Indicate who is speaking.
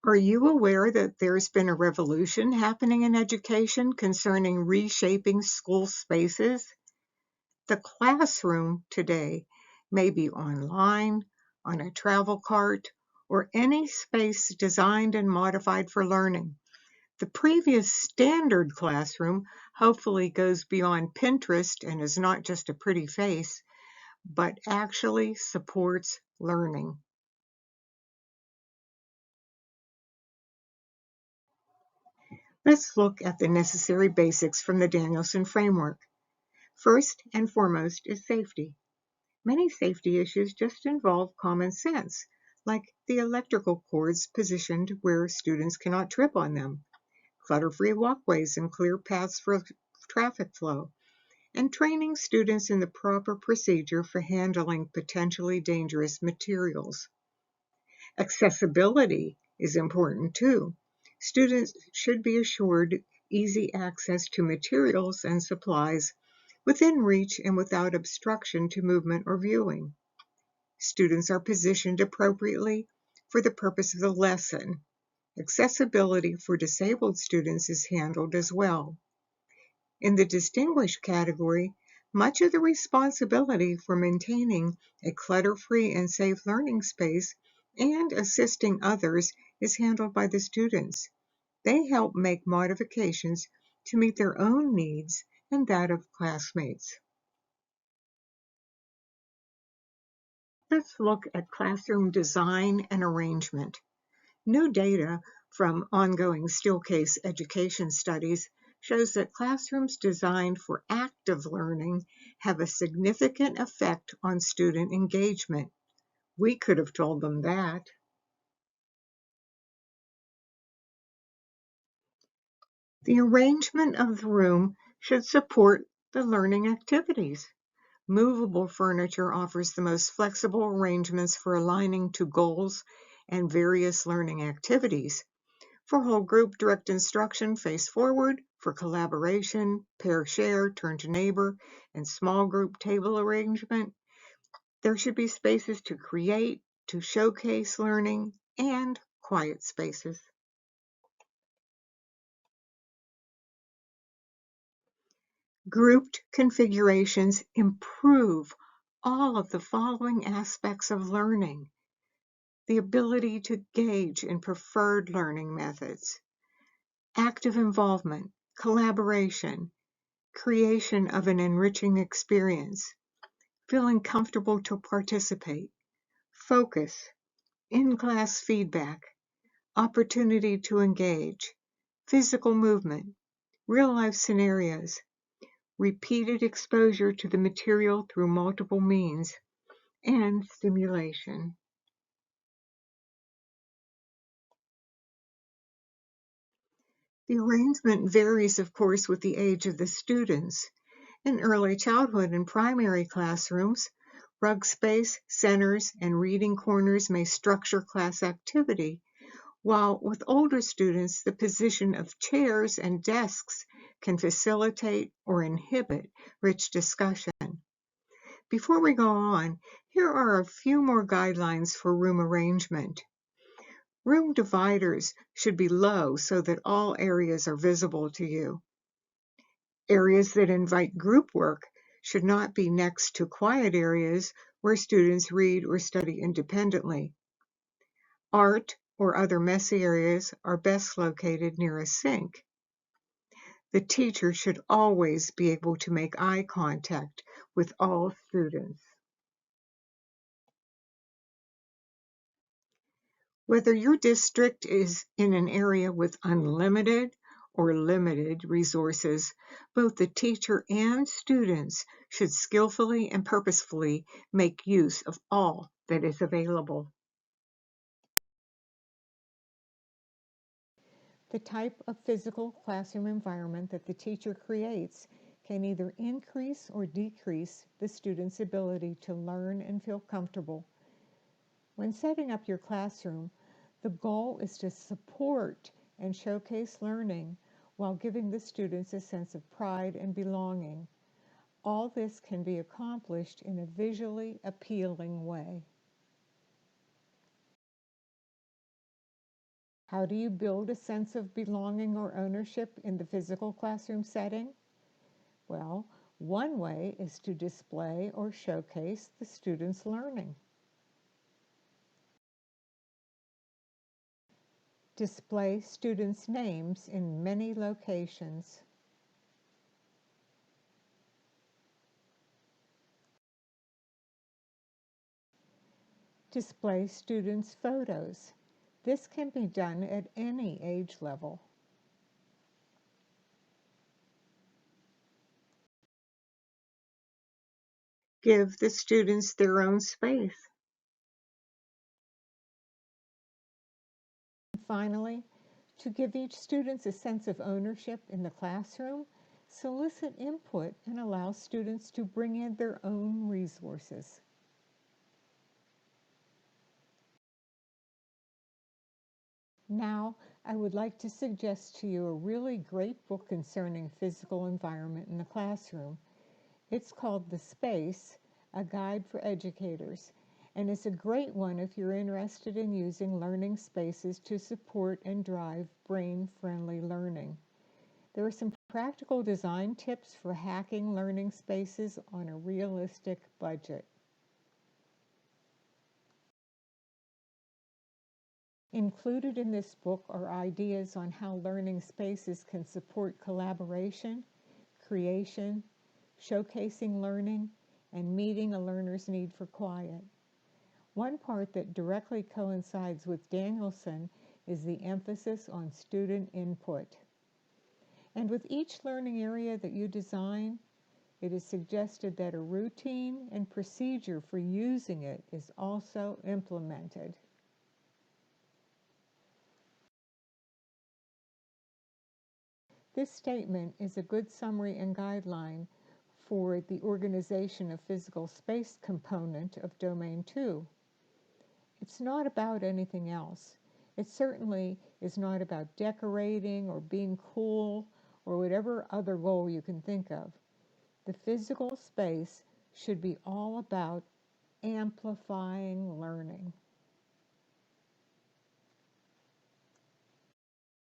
Speaker 1: Are you aware that there's been a revolution happening in education concerning reshaping school spaces? The classroom today may be online, on a travel cart, or any space designed and modified for learning. The previous standard classroom hopefully goes beyond Pinterest and is not just a pretty face, but actually supports learning. Let's look at the necessary basics from the Danielson framework. First and foremost is safety. Many safety issues just involve common sense, like the electrical cords positioned where students cannot trip on them, clutter-free walkways and clear paths for traffic flow, and training students in the proper procedure for handling potentially dangerous materials. Accessibility is important too. Students should be assured easy access to materials and supplies within reach and without obstruction to movement or viewing. Students are positioned appropriately for the purpose of the lesson. Accessibility for disabled students is handled as well. In the distinguished category, much of the responsibility for maintaining a clutter-free and safe learning space and assisting others is handled by the students. They help make modifications to meet their own needs and that of classmates. Let's look at classroom design and arrangement. New data from ongoing Steelcase education studies shows that classrooms designed for active learning have a significant effect on student engagement. We could have told them that. The arrangement of the room should support the learning activities. Movable furniture offers the most flexible arrangements for aligning to goals and various learning activities. For whole group, direct instruction, face forward. For collaboration, pair share, turn to neighbor, and small group table arrangement, there should be spaces to create, to showcase learning, and quiet spaces. Grouped configurations improve all of the following aspects of learning: the ability to gauge in preferred learning methods, active involvement, collaboration, creation of an enriching experience, feeling comfortable to participate, focus, in-class feedback, opportunity to engage, physical movement, real-life scenarios, repeated exposure to the material through multiple means, and stimulation. The arrangement varies, of course, with the age of the students. In early childhood and primary classrooms, rug space, centers, and reading corners may structure class activity, while with older students, the position of chairs and desks can facilitate or inhibit rich discussion. Before we go on, here are a few more guidelines for room arrangement. Room dividers should be low so that all areas are visible to you. Areas that invite group work should not be next to quiet areas where students read or study independently. Art or other messy areas are best located near a sink. The teacher should always be able to make eye contact with all students. Whether your district is in an area with unlimited or limited resources, both the teacher and students should skillfully and purposefully make use of all that is available. The type of physical classroom environment that the teacher creates can either increase or decrease the student's ability to learn and feel comfortable. When setting up your classroom, the goal is to support and showcase learning while giving the students a sense of pride and belonging. All this can be accomplished in a visually appealing way. How do you build a sense of belonging or ownership in the physical classroom setting? Well, one way is to display or showcase the students' learning. Display students' names in many locations. Display students' photos. This can be done at any age level. Give the students their own space. And finally, to give each student a sense of ownership in the classroom, solicit input and allow students to bring in their own resources. Now, I would like to suggest to you a really great book concerning physical environment in the classroom. It's called The Space, A Guide for Educators, and it's a great one if you're interested in using learning spaces to support and drive brain-friendly learning. There are some practical design tips for hacking learning spaces on a realistic budget. Included in this book are ideas on how learning spaces can support collaboration, creation, showcasing learning, and meeting a learner's need for quiet. One part that directly coincides with Danielson is the emphasis on student input. And with each learning area that you design, it is suggested that a routine and procedure for using it is also implemented. This statement is a good summary and guideline for the organization of physical space component of Domain 2. It's not about anything else. It certainly is not about decorating or being cool or whatever other goal you can think of. The physical space should be all about amplifying learning.